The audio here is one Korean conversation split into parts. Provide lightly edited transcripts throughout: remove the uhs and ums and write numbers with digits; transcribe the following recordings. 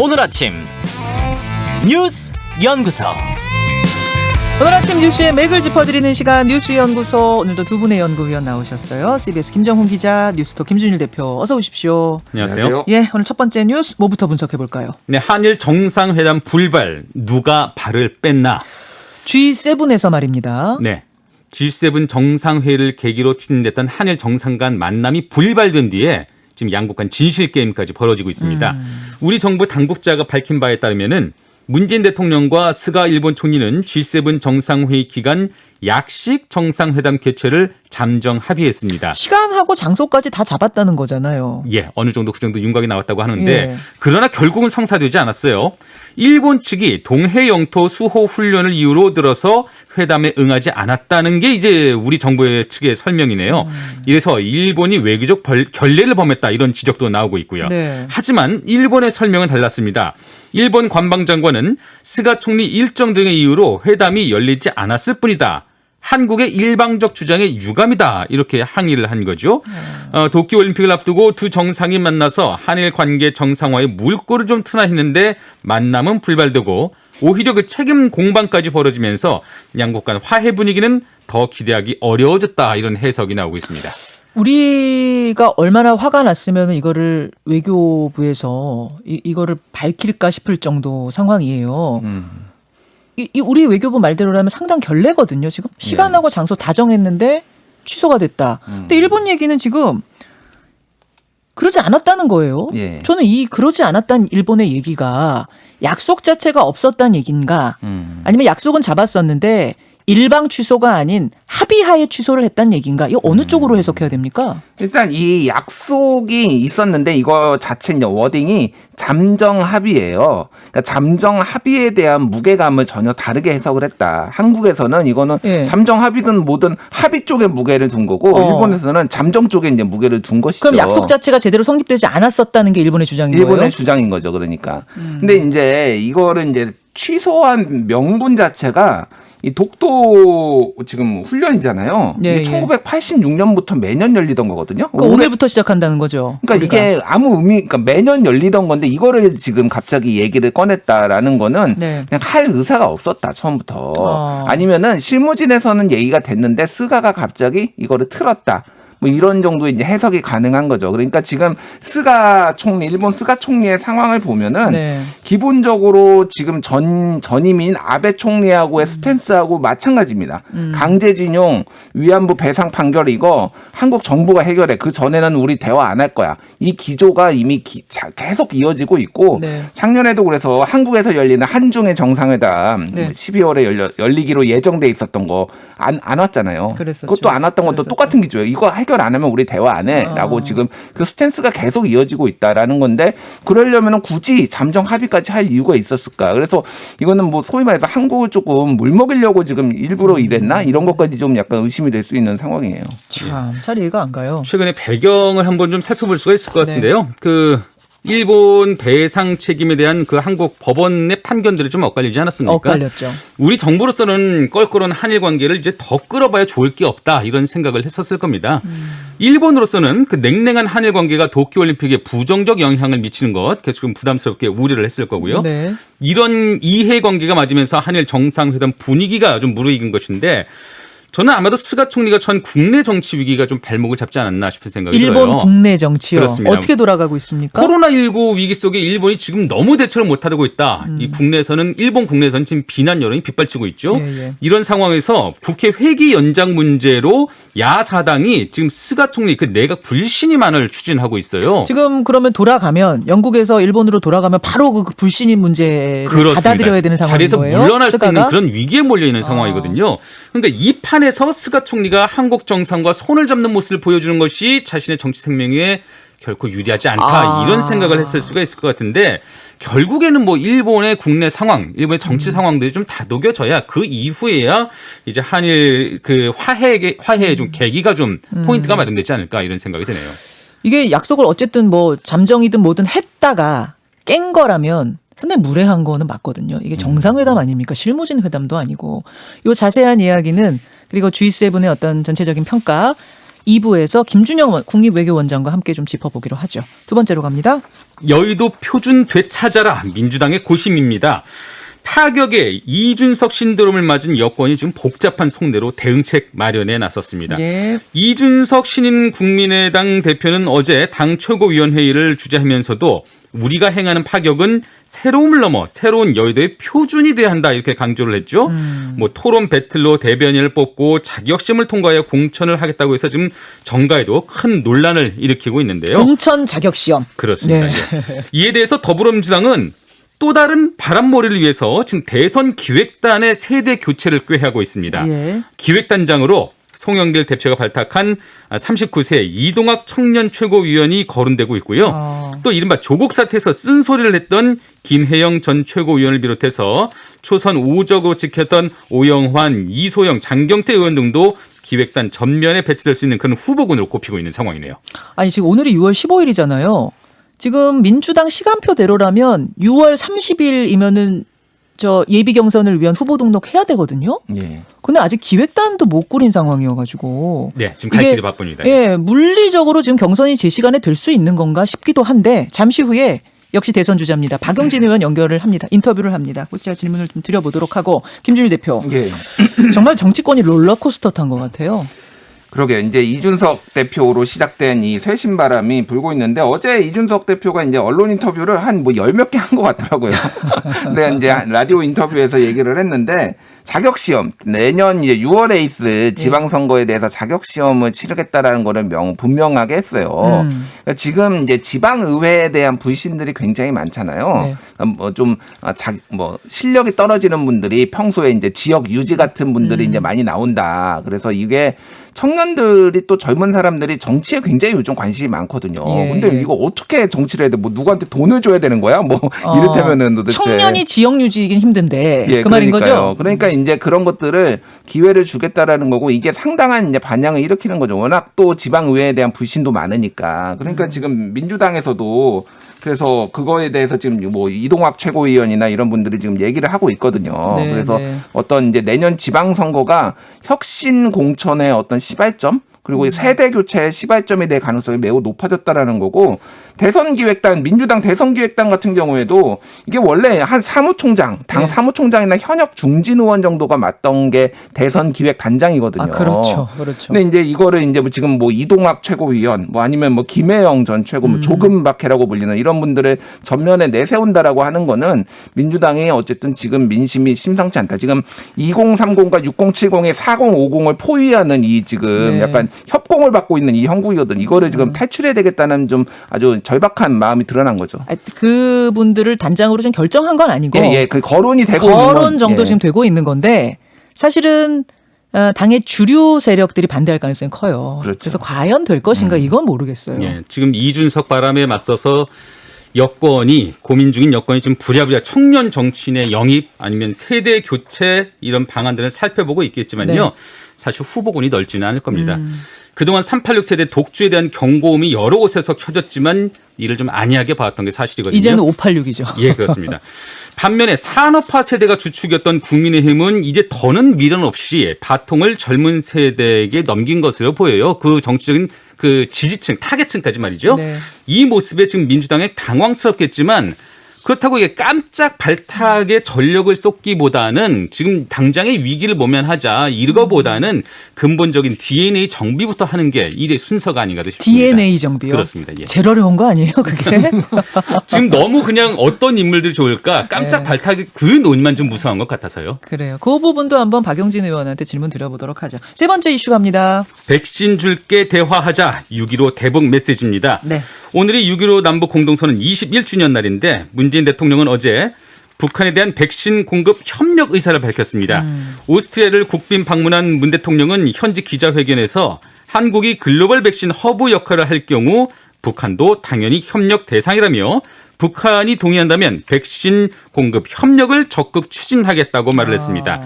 오늘 아침 뉴스 연구소. 오늘 아침 뉴스의 맥을 짚어드리는 시간 뉴스연구소. 오늘도 두 분의 연구위원 나오셨어요. CBS 김정훈 기자, 뉴스톱 김준일 대표, 어서 오십시오. 안녕하세요. 예, 오늘 첫 번째 뉴스 뭐부터 분석해볼까요? 네, 한일 정상회담 불발, 누가 발을 뺐나? G7에서 말입니다. 네, G7 정상회의를 계기로 추진됐던 한일 정상 간 만남이 불발된 뒤에 지금 양국 간 진실 게임까지 벌어지고 있습니다. 우리 정부 당국자가 밝힌 바에 따르면은 문재인 대통령과 스가 일본 총리는 G7 정상회의 기간 약식 정상회담 개최를 잠정 합의했습니다. 시간하고 장소까지 다 잡았다는 거잖아요. 예, 어느 정도 그 정도 윤곽이 나왔다고 하는데 예. 그러나 결국은 성사되지 않았어요. 일본 측이 동해 영토 수호 훈련을 이유로 들어서 회담에 응하지 않았다는 게 이제 우리 정부 측의 설명이네요. 이래서 일본이 외교적 결례를 범했다 이런 지적도 나오고 있고요. 네. 하지만 일본의 설명은 달랐습니다. 일본 관방장관은 스가 총리 일정 등의 이유로 회담이 열리지 않았을 뿐이다. 한국의 일방적 주장에 유감이다 이렇게 항의를 한 거죠. 도쿄올림픽을 앞두고 두 정상이 만나서 한일 관계 정상화에 물꼬를 좀 트나 했는데 만남은 불발되고 오히려 그 책임 공방까지 벌어지면서 양국 간 화해 분위기는 더 기대하기 어려워졌다 이런 해석이 나오고 있습니다. 우리가 얼마나 화가 났으면 이거를 외교부에서 이거를 밝힐까 싶을 정도 상황이에요. 우리 외교부 말대로라면 상당 결례거든요. 지금 시간하고 장소 다 정했는데 취소가 됐다. 근데 일본 얘기는 지금 그러지 않았다는 거예요. 예. 저는 이 그러지 않았다는 일본의 얘기가 약속 자체가 없었다는 얘기인가 아니면 약속은 잡았었는데 일방 취소가 아닌 합의하에 취소를 했다는 얘기인가? 이거 어느 쪽으로 해석해야 됩니까? 일단 이 약속이 있었는데 이거 자체 이제 워딩이 잠정 합의예요. 그러니까 잠정 합의에 대한 무게감을 전혀 다르게 해석을 했다. 한국에서는 이거는 예. 잠정 합의든 뭐든 합의 쪽에 무게를 둔 거고 일본에서는 잠정 쪽에 이제 무게를 둔 것이죠. 그럼 약속 자체가 제대로 성립되지 않았었다는 게 일본의 주장인 거예요? 일본의 주장인 거죠. 그러니까. 근데 이제 이거를 이제 취소한 명분 자체가 이 독도 지금 훈련이잖아요. 예, 이게 1986년부터 매년 열리던 거거든요. 그러니까 오늘부터 시작한다는 거죠. 그러니까 이게 아무 의미, 그러니까 매년 열리던 건데 이거를 지금 갑자기 얘기를 꺼냈다라는 거는 네. 그냥 할 의사가 없었다 처음부터. 아니면은 실무진에서는 얘기가 됐는데 스가가 갑자기 이거를 틀었다. 뭐 이런 정도의 이제 해석이 가능한 거죠. 그러니까 지금 스가 총리, 일본 스가 총리의 상황을 보면은 네. 기본적으로 지금 전임인 아베 총리하고의 스탠스하고 마찬가지입니다. 강제징용, 위안부 배상 판결 이거 한국 정부가 해결해. 그 전에는 우리 대화 안 할 거야. 이 기조가 이미 계속 이어지고 있고 네. 작년에도 그래서 한국에서 열리는 한중의 정상회담 네. 12월에 열리기로 예정돼 있었던 거 안 왔잖아요. 그랬었죠. 그것도 안 왔던 것도 똑같은 기조예요. 이거 해결 안 하면 우리 대화 안 해라고 지금 그 스탠스가 계속 이어지고 있다라는 건데 그러려면 굳이 잠정 합의까지 할 이유가 있었을까? 그래서 이거는 뭐 소위 말해서 한국을 조금 물먹이려고 지금 일부러 이랬나? 이런 것까지 좀 약간 의심이 될 수 있는 상황이에요. 참, 잘 이해가 안 가요. 최근에 배경을 한번 좀 살펴볼 수가 있을 것 네. 같은데요. 그 일본 배상 책임에 대한 그 한국 법원의 판결들이 좀 엇갈리지 않았습니까? 엇갈렸죠. 우리 정부로서는 껄끄러운 한일 관계를 이제 더 끌어봐야 좋을 게 없다 이런 생각을 했었을 겁니다. 일본으로서는 그 냉랭한 한일 관계가 도쿄올림픽에 부정적 영향을 미치는 것 계속 좀 부담스럽게 우려를 했을 거고요. 네. 이런 이해관계가 맞으면서 한일 정상회담 분위기가 좀 무르익은 것인데 저는 아마도 스가 총리가 전 국내 정치 위기가 좀 발목을 잡지 않았나 싶은 생각이 들어요. 일본 국내 정치요. 그렇습니다. 어떻게 돌아가고 있습니까? 코로나19 위기 속에 일본이 지금 너무 대처를 못하고 있다. 이 국내에서는 일본 국내에서는 지금 비난 여론이 빗발치고 있죠. 예. 이런 상황에서 국회 회기 연장 문제로 야사당이 지금 스가 총리 그 내각 불신임안을 추진하고 있어요. 지금 그러면 돌아가면 영국에서 일본으로 돌아가면 바로 그 불신임 문제를 그렇습니다. 받아들여야 되는 상황인 자리에서 거예요. 물러날 수 있는 스가가? 그런 위기에 몰려 있는 상황이거든요. 그러니까 이 판에서 스가 총리가 한국 정상과 손을 잡는 모습을 보여주는 것이 자신의 정치 생명에 결코 유리하지 않다 이런 생각을 했을 수가 있을 것 같은데 결국에는 뭐 일본의 국내 상황, 일본의 정치 상황들이 좀 다독여져야 그 이후에야 이제 한일 그 화해의 좀 계기가 좀 포인트가 마련되지 않을까 이런 생각이 드네요. 이게 약속을 어쨌든 뭐 잠정이든 뭐든 했다가 깬 거라면 상당히 무례한 거는 맞거든요. 이게 정상회담 아닙니까? 실무진 회담도 아니고. 이 자세한 이야기는 그리고 G7의 어떤 전체적인 평가 2부에서 김준영 국립외교원장과 함께 좀 짚어보기로 하죠. 두 번째로 갑니다. 여의도 표준 되찾아라 민주당의 고심입니다. 타격에 이준석 신드롬을 맞은 여권이 지금 복잡한 속내로 대응책 마련에 나섰습니다. 예. 이준석 신인 국민의당 대표는 어제 당 최고위원회의를 주재하면서도 우리가 행하는 파격은 새로움을 넘어 새로운 여의도의 표준이 돼야 한다 이렇게 강조를 했죠. 뭐 토론 배틀로 대변인을 뽑고 자격시험을 통과하여 공천을 하겠다고 해서 지금 정가에도 큰 논란을 일으키고 있는데요. 공천 자격시험. 그렇습니다. 네. 예. 이에 대해서 더불어민주당은 또 다른 바람몰이를 위해서 지금 대선 기획단의 세대 교체를 꾀하고 있습니다. 예. 기획단장으로 송영길 대표가 발탁한 39세 이동학 청년 최고위원이 거론되고 있고요. 또 이른바 조국 사태에서 쓴소리를 했던 김혜영 전 최고위원을 비롯해서 초선 우적으로 지켰던 오영환, 이소영, 장경태 의원 등도 기획단 전면에 배치될 수 있는 그런 후보군으로 꼽히고 있는 상황이네요. 아니 지금 오늘이 6월 15일이잖아요. 지금 민주당 시간표대로라면 6월 30일이면은 저 예비 경선을 위한 후보 등록해야 되거든요. 예. 근데 아직 기획단도 못 꾸린 상황이어가지고. 네, 지금 갈 길이 바쁩니다. 예, 물리적으로 지금 경선이 제 시간에 될 수 있는 건가 싶기도 한데 잠시 후에 역시 대선 주자입니다. 박용진 의원 연결을 합니다. 인터뷰를 합니다. 제가 질문을 좀 드려보도록 하고 김준일 대표. 예. 정말 정치권이 롤러코스터 탄 것 같아요. 그러게 이제 이준석 대표로 시작된 이 쇄신 바람이 불고 있는데 어제 이준석 대표가 이제 언론 인터뷰를 한 뭐 열 몇 개 한 것 같더라고요. 근데 이제 라디오 인터뷰에서 얘기를 했는데 자격시험 내년 이제 6월에 있을 지방선거에 대해서 자격시험을 치르겠다라는 거를 분명하게 했어요. 그러니까 지금 이제 지방의회에 대한 불신들이 굉장히 많잖아요. 네. 뭐 실력이 떨어지는 분들이 평소에 이제 지역 유지 같은 분들이 이제 많이 나온다. 그래서 이게 청년들이 또 젊은 사람들이 정치에 굉장히 요즘 관심이 많거든요. 예, 근데 예. 이거 어떻게 정치를 해야 돼? 뭐 누구한테 돈을 줘야 되는 거야? 뭐 이를테면은 도대체 청년이 지역 유지이긴 힘든데 예, 그 말인 그러니까요. 거죠? 그러니까 이제 그런 것들을 기회를 주겠다라는 거고 이게 상당한 이제 반향을 일으키는 거죠. 워낙 또 지방의회에 대한 불신도 많으니까. 그러니까 지금 민주당에서도 그래서 그거에 대해서 지금 뭐 이동학 최고위원이나 이런 분들이 지금 얘기를 하고 있거든요. 네, 그래서 네. 어떤 이제 내년 지방선거가 혁신 공천의 어떤 시발점 그리고 세대 교체의 시발점이 될 가능성이 매우 높아졌다라는 거고 대선기획단 민주당 대선기획단 같은 경우에도 이게 원래 한 사무총장 당 네. 사무총장이나 현역 중진 의원 정도가 맡던 게 대선기획단장이거든요. 아, 그렇죠, 그렇죠. 근데 이제 이거를 이제 뭐 지금 뭐 이동학 최고위원 뭐 아니면 뭐 김혜영 전 최고 뭐 조금박해라고 불리는 이런 분들을 전면에 내세운다라고 하는 거는 민주당이 어쨌든 지금 민심이 심상치 않다. 지금 2030과 6070의 4050을 포위하는 이 지금 네. 약간 협공을 받고 있는 이 형국이거든. 이거를 지금 탈출해야 되겠다는 좀 아주 절박한 마음이 드러난 거죠. 그분들을 단장으로 좀 결정한 건 아니고 예, 그 거론이 되고 있는 건 거론 정도 예. 지금 되고 있는 건데 사실은 당의 주류 세력들이 반대할 가능성이 커요. 그렇죠. 그래서 과연 될 것인가 이건 모르겠어요. 예, 지금 이준석 바람에 맞서서 여권이 고민 중인 여권이 지금 부랴부랴 청년 정치인의 영입 아니면 세대 교체 이런 방안들을 살펴보고 있겠지만요. 네. 사실 후보군이 넓지는 않을 겁니다. 그동안 386 세대 독주에 대한 경고음이 여러 곳에서 켜졌지만 이를 좀 안이하게 봐왔던 게 사실이거든요. 이제는 586이죠. 예, 그렇습니다. 반면에 산업화 세대가 주축이었던 국민의힘은 이제 더는 미련 없이 바통을 젊은 세대에게 넘긴 것으로 보여요. 그 정치적인 그 지지층, 타겟층까지 말이죠. 네. 이 모습에 지금 민주당에 당황스럽겠지만 그렇다고 이게 깜짝 발탁에 전력을 쏟기보다는 지금 당장의 위기를 모면하자 이거보다는 근본적인 DNA 정비부터 하는 게 일의 순서가 아닌가 싶습니다. DNA 정비요? 그렇습니다. 예. 제일 어려운 거 아니에요, 그게? 지금 너무 그냥 어떤 인물들이 좋을까 깜짝 네. 발탁이 그 논의만 좀 무서운 것 같아서요. 그래요. 그 부분도 한번 박용진 의원한테 질문 드려보도록 하죠. 세 번째 이슈 갑니다. 백신 줄게 대화하자 6.15 대북 메시지입니다. 네. 오늘이 6.15 남북 공동선언 21주년 날인데 문재인 대통령은 어제 북한에 대한 백신 공급 협력 의사를 밝혔습니다. 오스트리아를 국빈 방문한 문 대통령은 현지 기자회견에서 한국이 글로벌 백신 허브 역할을 할 경우 북한도 당연히 협력 대상이라며 북한이 동의한다면 백신 공급 협력을 적극 추진하겠다고 말을 했습니다.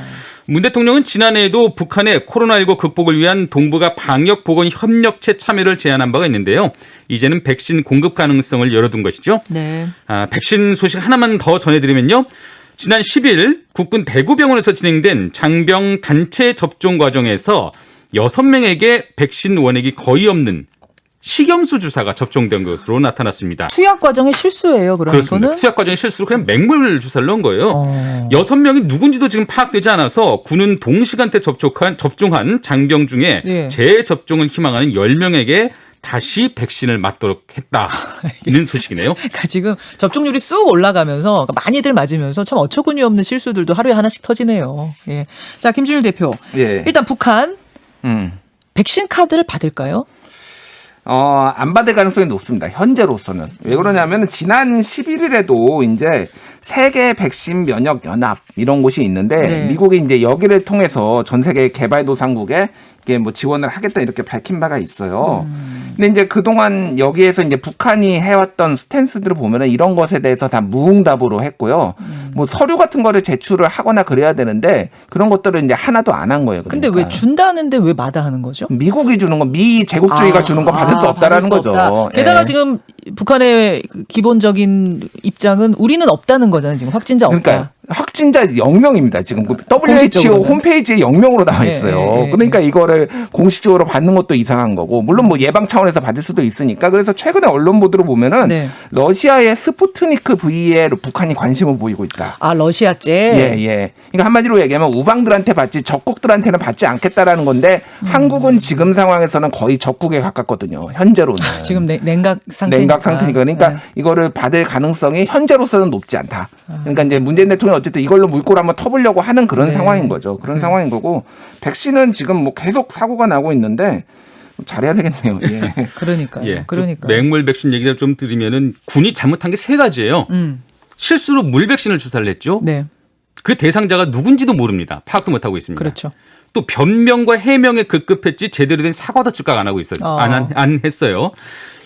문 대통령은 지난해에도 북한의 코로나19 극복을 위한 동북아 방역 보건 협력체 참여를 제안한 바가 있는데요. 이제는 백신 공급 가능성을 열어둔 것이죠. 네. 백신 소식 하나만 더 전해드리면요. 지난 10일 국군 대구병원에서 진행된 장병 단체 접종 과정에서 6명에게 백신 원액이 거의 없는 식염수 주사가 접종된 것으로 나타났습니다. 투약 과정의 실수예요. 그럼 그렇습니다. 이거는 투약 과정의 실수로 그냥 맹물 주사를 넣은 거예요. 6명이 누군지도 지금 파악되지 않아서 군은 동시간대 접종한 장병 중에 예. 재접종을 희망하는 10명에게 다시 백신을 맞도록 했다는 소식이네요. 그러니까 지금 접종률이 쑥 올라가면서 많이들 맞으면서 참 어처구니 없는 실수들도 하루에 하나씩 터지네요. 예. 자, 김준일 대표. 예. 일단 북한 백신 카드를 받을까요? 안 받을 가능성이 높습니다. 현재로서는. 왜 그러냐면 지난 11일에도 이제 세계 백신 면역 연합 이런 곳이 있는데 네. 미국이 이제 여기를 통해서 전 세계 개발도상국에 이게 뭐 지원을 하겠다 이렇게 밝힌 바가 있어요. 근데 이제 그동안 여기에서 이제 북한이 해왔던 스탠스들을 보면은 이런 것에 대해서 다 무응답으로 했고요. 뭐 서류 같은 거를 제출을 하거나 그래야 되는데 그런 것들을 이제 하나도 안 한 거예요. 근데 그러니까. 왜 준다는데 왜 마다하는 거죠? 미국이 주는 거, 미 제국주의가 주는 거 받을 수 없다라는 받을 수 없다. 거죠. 게다가 예. 지금 북한의 그 기본적인 입장은 우리는 없다는 거잖아요. 지금 확진자 없다. 그러니까 확진자 0명입니다. 지금 그 WHO 공식적으로는. 홈페이지에 0명으로 나와 있어요. 예, 예, 예. 그러니까 이거를 공식적으로 받는 것도 이상한 거고 물론 뭐 예방 차원에서 받을 수도 있으니까 그래서 최근에 언론 보도를 보면은 네. 러시아의 스푸트니크 V에 북한이 관심을 보이고 있다. 아, 러시아제. 예. 그러니까 한마디로 얘기하면 우방들한테 받지 적국들한테는 받지 않겠다라는 건데 한국은 지금 상황에서는 거의 적국에 가깝거든요. 현재로는. 지금 냉각 상태니까. 냉각 상태니까 그러니까 네. 이거를 받을 가능성이 현재로서는 높지 않다. 그러니까 이제 문재인 대통령이 어쨌든 이걸로 물꼬를 한번 터보려고 하는 그런 네. 상황인 거죠. 그런 상황인 거고 백신은 지금 뭐 계속 사고가 나고 있는데 잘해야 되겠네요. 예. 그러니까요. 예, 그러니까. 맹물 백신 얘기를 좀 드리면은 군이 잘못한 게 3가지예요. 실수로 물 백신을 주사를 했죠. 네. 그 대상자가 누군지도 모릅니다. 파악도 못하고 있습니다. 그렇죠. 또 변명과 해명에 급급했지 제대로 된 사과도 즉각 안 하고 있어요. 안 했어요.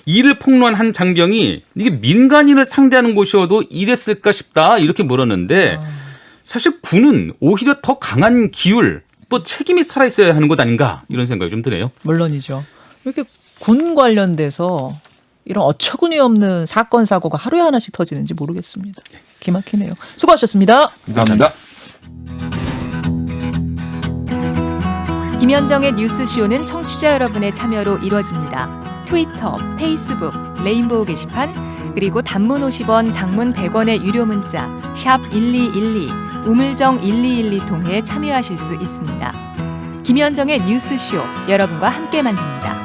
이를 폭로한 한 장병이 이게 민간인을 상대하는 곳이어도 이랬을까 싶다 이렇게 물었는데 사실 군은 오히려 더 강한 기율 또 책임이 살아있어야 하는 것 아닌가 이런 생각이 좀 드네요. 물론이죠. 왜 이렇게 군 관련돼서 이런 어처구니 없는 사건 사고가 하루에 하나씩 터지는지 모르겠습니다. 기막히네요. 수고하셨습니다. 감사합니다. 김현정의 뉴스쇼는 청취자 여러분의 참여로 이루어집니다. 트위터, 페이스북, 레인보우 게시판, 그리고 단문 50원, 장문 100원의 유료 문자 샵 1212, 우물정 1212 통해 참여하실 수 있습니다. 김현정의 뉴스쇼, 여러분과 함께 만듭니다.